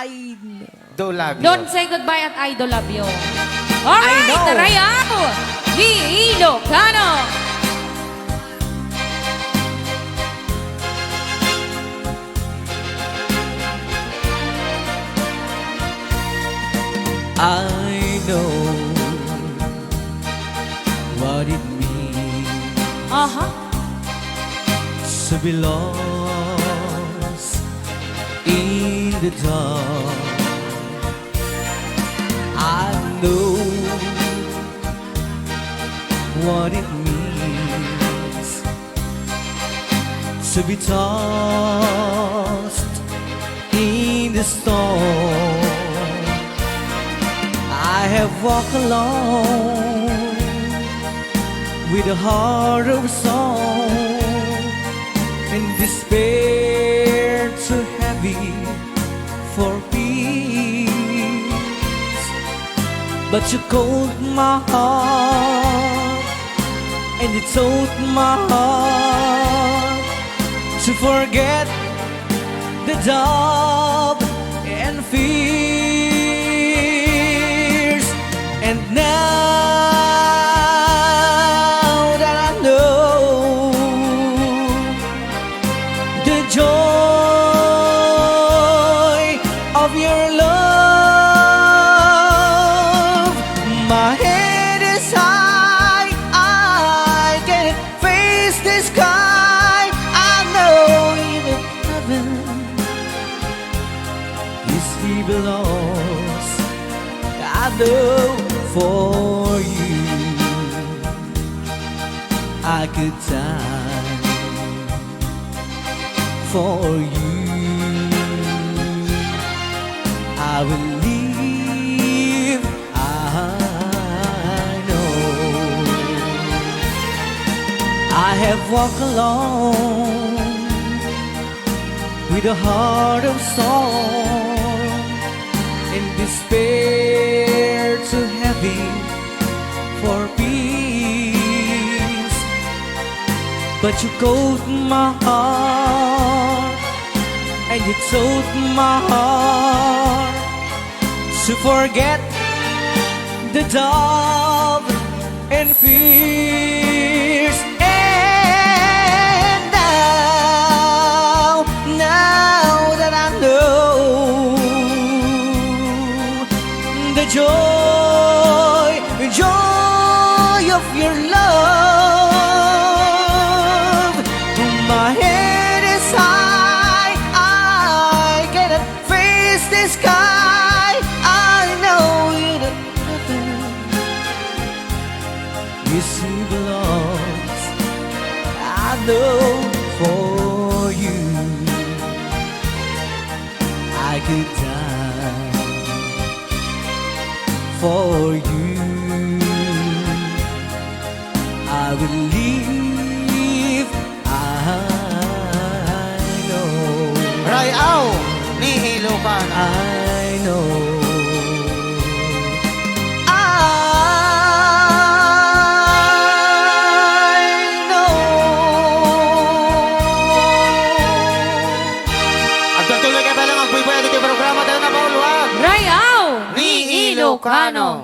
I Do love you. Don't say goodbye at I do love you. Alright, know. Rayaw! Ni Ilocano! I know what it means to be lost in the dark. I know what it means to be tossed in the storm. I have walked alone with a heart of song and despair too heavy for peace. But you called my heart and you told my heart to forget the doubt and fears. And now that I know the joy of your love, my head is high, I can face the sky. I know even heaven is he belongs. I know for you I could die for you. I will live, I know. I have walked alone with a heart of song and despair too heavy for peace. But you called my heart and you told my heart to forget the doubt and fears. And now that I know the joy of your love, my head is high, I cannot face the sky. I know that heaven is he belongs. I know for you I could die for you. I will live, I know. Rayaw ni Ilocano. I know. I know. At tuloy ka pa lang ang buhay-buhay at programa tayo na pauluan. Rayaw! Ni Ilocano.